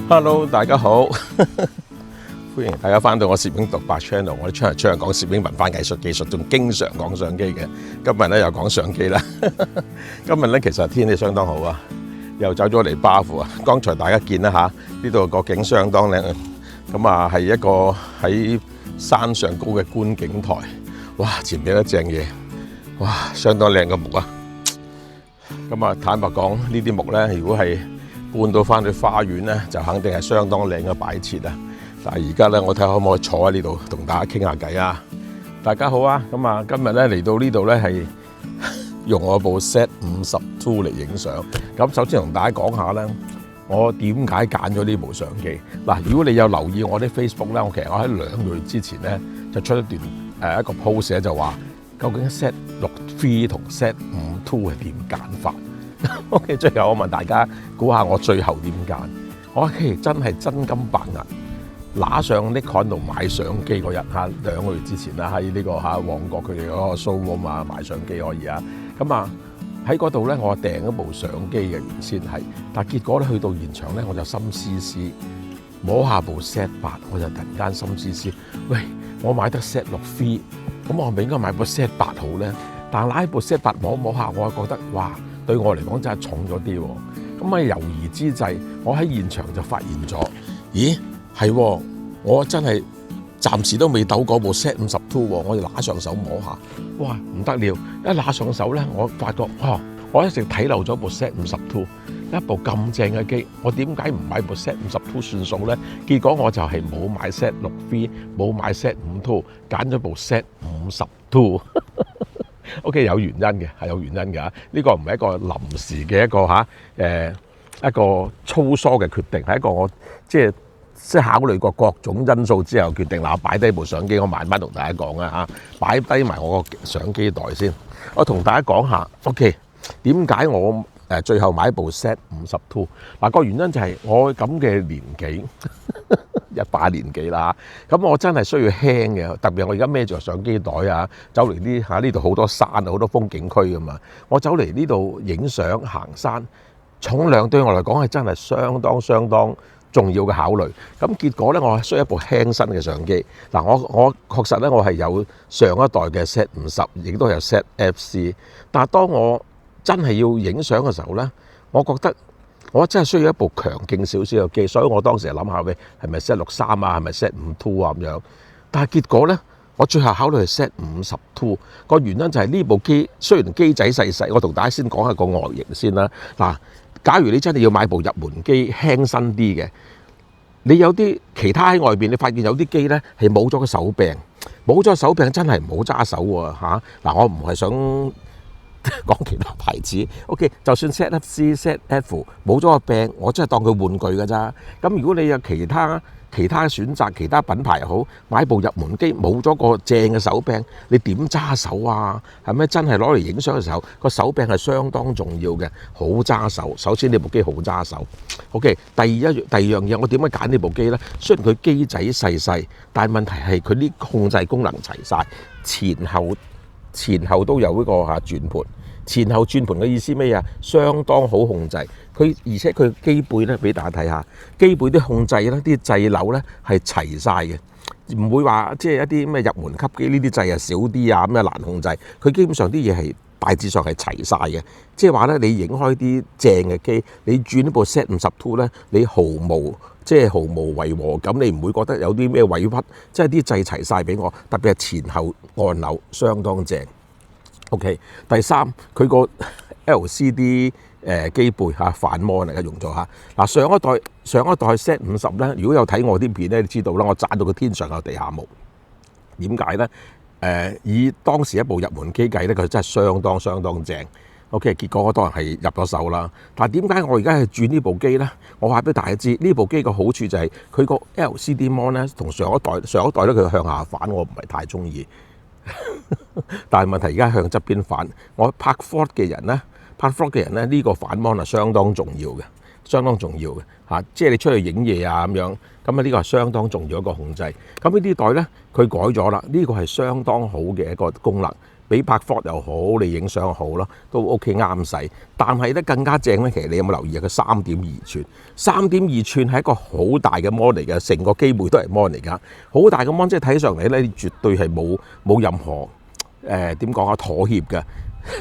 Hello， 大家好，歡迎大家翻到我攝影獨白 channel。我哋出嚟講攝影文化藝術技術，仲經常講相機嘅。今日咧又講相機啦。今日咧其實天氣相當好啊，又走咗嚟巴湖啊。剛才大家見啦嚇，呢度個景相當靚。咁啊係一個喺山上高嘅觀景台。哇，前面一正嘢，哇，相當靚嘅木啊。咁啊，坦白講，呢啲木咧，如果係搬到翻去花園咧，就肯定係相當靚嘅擺設啊！但係而家咧，我睇下可唔可以坐喺呢度同大家傾下偈啊！大家好啊！咁啊，今日咧嚟到呢度咧係用我部 Z50II 嚟影相。咁首先同大家講下咧，我點解揀咗呢部相機？嗱，如果你有留意我啲 Facebook 咧，其實我喺2個月之前咧就出一段一個 post 咧，就話究竟 Z6III 同 Z5II 係點揀法？OK， 最後我問大家估下我最後點揀？我真係真金白銀，拿上 Nikon 度買相機嗰日嚇，2個月之前啦，喺呢個旺角佢哋嗰個 showroom 啊買相機可以啊。咁啊喺嗰度咧，我訂咗部相機嘅原先係，但係結果咧去到現場咧，我就心思思摸下部 Z8，我就突然間心思思，喂，我買得 Z6III， 咁我係咪應該買部 Z8好咧？但係拿部 Z8摸下，我覺得哇！對我嚟講真係重咗啲喎，咁喺猶豫之際，我喺現場就發現咗，咦係喎，我真係暫時都未鬥過部 Z50II 喎，我就拿上手摸下，哇唔得了！一拿上手咧，我發覺我一直睇漏咗部 Z50II， 一部咁正嘅機，我點解唔買部 Z50II 算數咧？結果我就係冇買 Z6III， 冇買 Z5II， 揀咗部 Z50II。OK， 有原因嘅，係有原因㗎。呢個唔係一個臨時嘅一個粗疏嘅決定，係一個我即係考慮過各種因素之後決定。嗱，擺低部相機，我慢慢同大家講啊嚇，擺低埋我個相機袋先。我同大家講下 ，OK， 點解我最後買部 Z50II？ 嗱，個原因就係我咁嘅年紀。100年紀啦，咁我真係需要輕嘅，特別我而家孭住相機袋啊，走嚟呢度好多山啊，好多風景區㗎嘛，我走嚟呢度影相行山，重量對我嚟講係真係相當重要嘅考慮。咁結果咧，我需要一部輕身嘅相機。嗱，我確實咧，我係有上一代嘅 Z50，亦都有 ZFC， 但係當我真係要影相嘅時候咧，我覺得我真係需要一部強勁少少嘅機，所以我當時係諗下喂，係咪 Z63啊，係咪 Z5II啊咁樣。但係結果咧，我最後考慮係 Z50II。個原因就係呢部機雖然機仔細細，我同大家先講下個外形先啦。嗱，假如你真係要買部入門機輕身啲嘅，你有啲其他喺外邊，你發現有啲機咧係冇咗個手柄，冇咗手柄真係唔好揸手喎嚇。嗱，我唔係想講其他牌子 ，OK， 就算 ZFC、ZF 冇咗個柄，我真係當佢玩具㗎咋。咁如果你有其他選擇，其他品牌又好，買部入門機冇咗個正嘅手柄，你點揸手啊？係咪真係攞嚟影相嘅時候，個手柄係相當重要嘅，好揸手。首先呢部機好揸手 ，OK。第二樣嘢，我點解揀呢部機呢？雖然佢機仔細，但係問題係佢啲控制功能齊晒，前後都有呢個轉盤。前後轉盤嘅意思咩啊？相當好控制。而且佢機背咧，俾大家睇下，機背啲控制咧，啲掣鈕咧係齊晒嘅，唔會話即係一啲咩入門級機呢啲掣啊少啲啊咁樣難控制。佢基本上啲嘢係大致上係齊晒嘅，即係話咧，你影開啲正嘅機，你轉呢部 Z50II 咧，你毫無違和感，你唔會覺得有啲咩委屈，即係啲掣齊晒俾我，特別係前後按鈕相當正。OK， 第三佢個 LCD 機背反摩嚟嘅用咗嚇。嗱，上一代 Z50 咧，如果有睇我啲片咧，你知道啦，我賺到佢天上有地下無。點解咧？以當時一部入門機計咧，佢真係相當正。OK， 結果我當然係入咗手啦。但係點解我而家係轉呢部機咧？我話俾大家知，呢部機個好處就係佢個 LCD mon 咧，同上一代咧佢向下反，我唔係太中意。但係問題而家向側邊反，我拍 vlog 嘅人咧，呢個反 mon 係相當重要嘅嚇，即係你出去影嘢啊咁樣，咁啊呢個係相當重要一個控制。咁呢啲袋咧，佢改咗啦，呢個係相當好嘅一個功能。俾拍 photo 又好，你影相又好咯，都 OK 啱使。但係咧更加正咧，其實你有冇留意啊？佢3.2寸，3.2寸係一個好大嘅 mon 嚟嘅，成個機背都係 mon 嚟㗎，好大嘅 mon，即係睇上嚟咧，絕對係冇任何點講啊妥協嘅。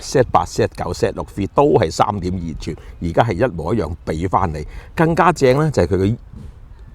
Z8、Z9、Z6 Fit 都係3.2寸，而家係一模一樣俾翻你。更加正咧就係佢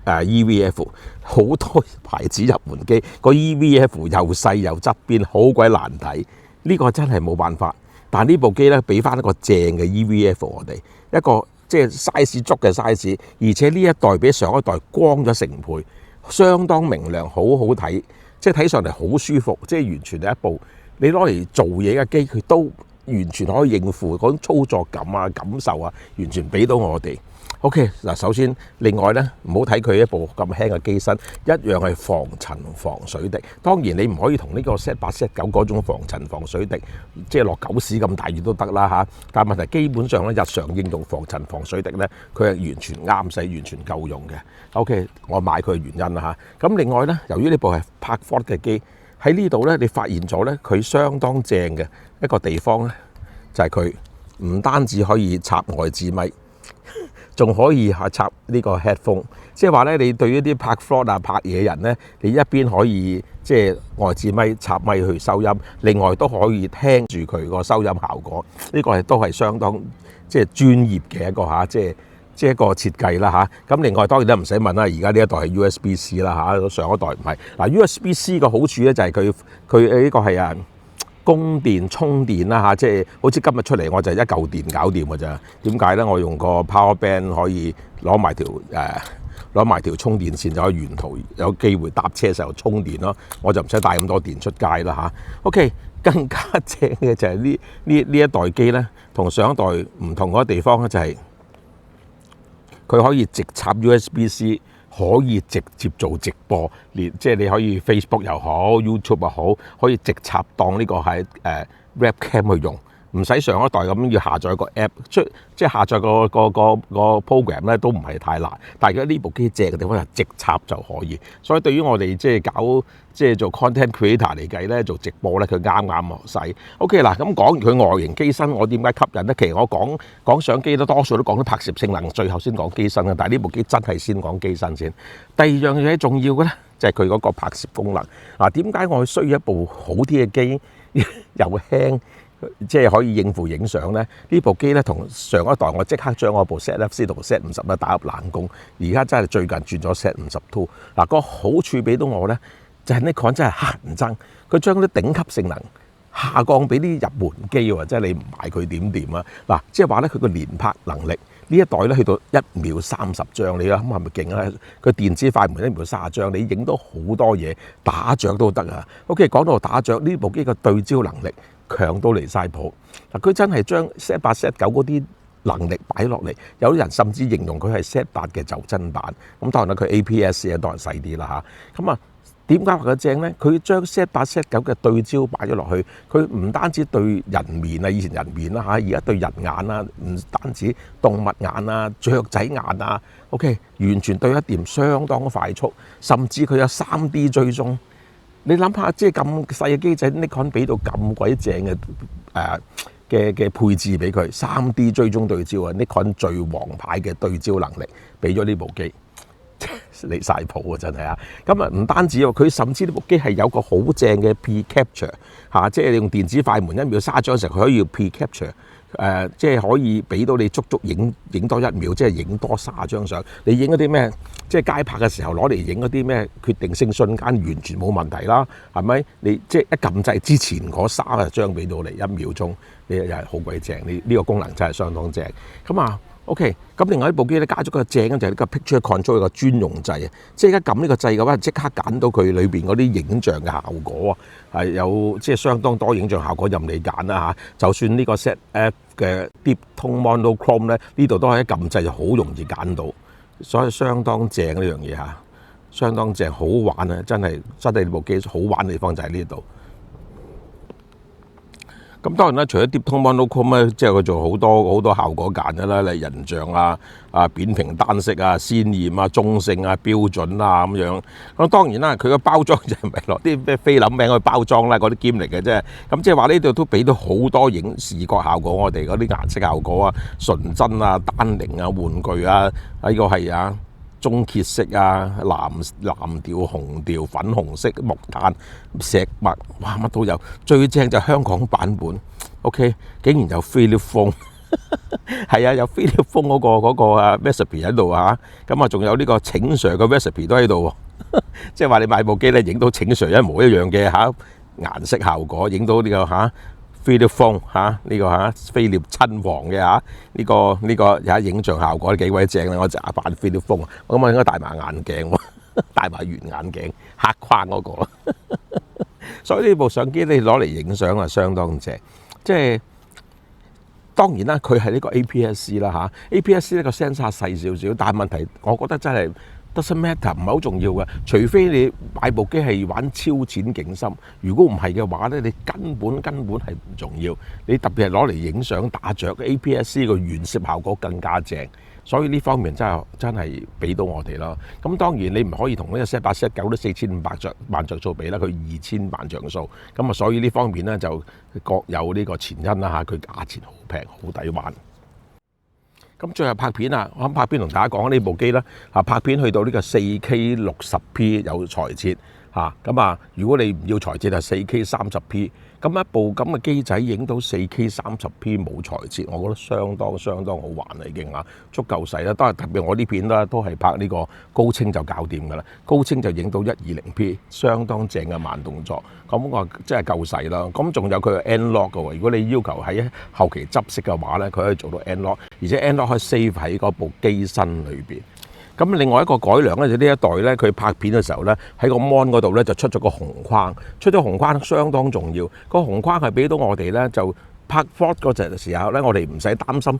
嘅EVF， 好多牌子入門機個 EVF 又細又側邊，好鬼難睇。呢個真係冇辦法。但係呢部機咧俾翻一個正嘅 EVF 我哋，一個即係 size 足嘅 size， 而且呢一代比上一代光咗成倍，相當明亮，好好睇，即係睇上嚟好舒服，即係完全係一部你攞嚟做嘢嘅機，佢都完全可以應付嗰種操作感啊、感受啊，完全俾到我哋。OK 嗱，首先另外咧，唔好睇佢一部咁輕嘅機身，一樣係防塵防水滴。當然你唔可以同呢個 Z8、Z9 嗰種防塵防水滴，即係落狗屎咁大雨都得啦嚇。但係問題基本上咧，日常應用防塵防水滴咧，佢係完全啱使，完全夠用嘅。OK， 我買佢嘅原因啦嚇。咁另外咧，由於呢部係拍 photo 嘅機，喺呢度咧，你發現咗咧，佢相當正嘅一個地方咧，就係佢唔單止可以插外置咪。仲可以插呢個 headphone， 即係話咧，你對於啲拍 vlog 啊、拍嘢人咧，你一邊可以即係外置咪插咪去收音，另外都可以聽住佢個收音效果。呢個都係相當即係專業嘅一個嚇，即係一個設計啦嚇。咁另外當然都唔使問啦，而家呢一代係 USB-C 啦嚇，上一代唔係。嗱 USB-C 個好處咧就係佢呢個係供電充電啦嚇，即係好似今日出嚟我就一嚿電搞掂㗎咋。點解咧？我用個 power bank 可以攞埋條充電線，就可以沿途有機會搭車時候充電咯。我就唔使帶咁多電出街啦嚇。OK， 更加正嘅就係呢一代機咧，同上一代唔同嗰個地方咧，就係佢可以直插 USB-C。可以直接做直播，即係你可以 Facebook 又好 YouTube 又好，可以直插當呢個係webcam 去用，唔使上一代咁要下載個 app， 即係下載個 program 咧都唔係太難。但係而家呢部機正嘅地方係直插就可以，所以對於我哋即係搞即係做 content creator 嚟計咧，做直播咧佢啱啱使。OK 嗱，咁講完佢外形機身，我點解吸引咧？其實我講相機都多數都講咗拍攝性能，最後先講機身嘅。但係呢部機真係先講機身先。第二樣嘢重要嘅咧，就係佢嗰個拍攝功能。嗱，點解我需要一部好啲嘅機又輕？即係可以應付影相咧，呢部機咧同上一代我即刻將我部 ZFC 同 Z50咧打入冷宮，而家真係最近轉咗 Z52。嗱，個好處俾到我咧，就係 Nikon 真係乞人憎，佢將啲頂級性能下降俾啲入門機喎，即係你唔買佢點掂啊？嗱，即係話咧佢個連拍能力呢一代咧去到1秒30張，你諗係咪勁啊？佢電子快門1秒30張，你影到好多嘢，打雀都得啊。OK， 講到打雀，呢部機嘅對焦能力強到離晒譜，嗱佢真係將 Z8、Z9 嗰啲能力擺落嚟，有啲人甚至形容佢係 Z8 嘅就真版。咁當然啦，佢 APS 咧當然細啲啦嚇。咁啊，點解話佢正咧？佢將 Z8、Z9 嘅對焦擺咗落去，佢唔單止對人面啊，以前人面啦嚇，而家對人眼啦，唔單止動物眼啊、雀仔眼啊 ，OK， 完全對一掂，相當快速，甚至佢有3D 追蹤。你諗下，即係咁細嘅機仔，Nikon 俾到咁鬼正嘅配置俾佢，3D 追蹤對焦啊 ，Nikon 最王牌嘅對焦能力俾咗呢部機，離晒譜啊！真係啊！咁啊唔單止喎，佢甚至呢部機係有個好正嘅 P-Capture 嚇，即係你用電子快門1秒30張嘅時候，佢可以 P-Capture。即係可以俾到你足影多1秒，即係影多30張相。你影嗰啲咩，即係街拍嘅時候攞嚟影嗰啲咩決定性瞬間，完全冇問題啦，係咪？你即係一撳掣之前嗰30張俾到你1秒鐘，你又係好鬼正。呢個功能真係相當正。咁啊 ，OK。咁另外一部機咧加咗個正就係呢個 Picture Control 個專用掣啊，即係而家撳呢個掣嘅話，即刻揀到佢裏邊嗰啲影像嘅效果啊，係有即係相當多影像效果任你揀啦嚇。就算呢個 ZF 嘅 Deep Tone Monochrome 咧，呢度都係一撳掣就好容易揀到，所以相當正呢樣嘢嚇，相當正，好玩啊！真係呢部機好玩嘅地方就喺呢度。咁當然啦，除咗 Deep Tone Monochrome 咧，即係佢做好多效果揀嘅啦，例如人像扁平單色鮮豔中性標準咁樣。咁當然啦，佢個包裝就唔係落啲咩菲林餅去包裝啦，嗰啲堅嚟嘅啫。咁即係話呢度都俾到好多視覺效果，我哋嗰啲顏色效果純真單寧玩具呢個係棕褐色藍調、紅調、粉紅色、木炭、石墨，哇乜都有。最正就香港版本 ，OK， 竟然有菲力風，係有菲力風嗰個 recipe 喺度咁仲有呢個請 Sir 嘅 recipe 都喺度，即係話你買部機咧，影到請 Sir 一模一樣嘅顏色效果，影到呢個菲力風呢個菲力親王嘅呢個影像效果幾鬼正啦！我成日扮菲力風，我應該戴埋眼鏡喎，戴埋圓眼鏡黑框嗰個，所以呢部相機你攞嚟影相相當正，即係當然啦，佢係呢個 APS-C 啦APS-C 呢個 sensor 細少少，但係問題我覺得真係doesn't matter，唔係好重要嘅，除非你買部機係玩超淺景深，如果唔係嘅話咧，你根本係唔重要。你特別係攞嚟影相打著 APS-C 個原攝效果更加正，所以呢方面真係俾到我哋咯。咁當然你唔可以同呢個 Z8 Z9都4500萬像素比啦，佢2000萬像素，咁所以呢方面咧就各有呢個前因啦佢價錢好平，好抵玩。咁最後拍片我諗拍片同大家講呢部機啦，拍片去到呢個 4K 60P 有裁切如果你唔要裁切就 4K 30P， 咁一部咁嘅機仔影到 4K 30P 冇裁切，我覺得相當好玩啦已經足夠細啦。都係特別我啲片都係拍呢個高清就搞掂㗎啦，高清就影到 120P， 相當正嘅慢動作，咁我真係夠細啦。咁仲有佢嘅 N-Log 嘅喎，如果你要求喺後期執色嘅話咧，佢可以做到 N-Log， 而且 N-Log 可以 save 喺嗰部機身裏邊。咁另外一個改良咧，就呢一代咧，佢拍片嘅時候咧，喺個 mon 嗰度咧就出咗個紅框，出咗紅框相當重要。個紅框係俾到我哋咧就拍 vlog 嗰陣時候咧，我哋唔使擔心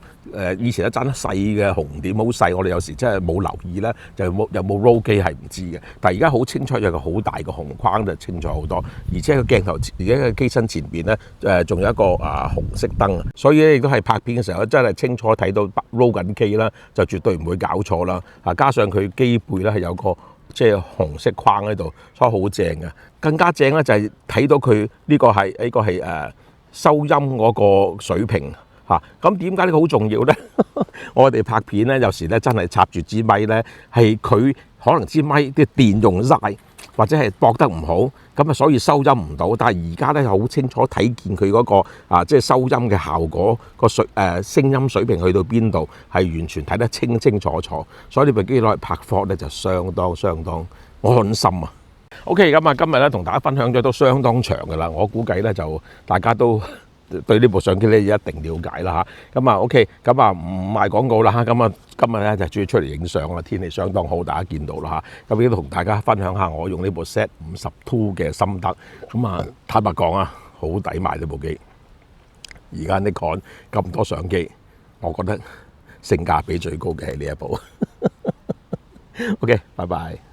以前一盞細嘅紅點好細，我哋有時真係冇留意咧，就有冇 roll 機係唔知嘅。但係而家好清楚，有個好大嘅紅框就清楚好多，而且個鏡頭而家嘅機身前邊咧仲有一個紅色燈，所以咧亦都係拍片嘅時候真係清楚睇到 roll 緊機啦，就絕對唔會搞錯啦。加上佢機背咧係有個即係紅色框喺度，所以好正嘅。更加正咧就係睇到佢呢個係收音嗰個水平咁點解呢個好重要呢？我哋拍片咧，有時咧真係插住支咪咧，係佢可能支咪啲電用晒，或者係駁得唔好，咁所以收音唔到。但係而家咧好清楚睇見佢嗰個即係收音嘅效果個聲音水平去到邊度，係完全睇得清清楚楚。所以呢部機攞嚟拍 vlog 咧就相當安心啊！OK， 咁今日咧同大家分享咗都相當長㗎啦，我估計咧就大家都對呢部相機咧一定了解啦咁OK，咁唔賣廣告啦咁今日咧就主要出嚟影相啦，天氣相當好，大家見到啦咁亦都同大家分享下我用呢部 Z50II 嘅心得。坦白講好抵買呢部機。而家Nikon咁多相機，我覺得性價比最高嘅係呢一部。OK， 拜拜。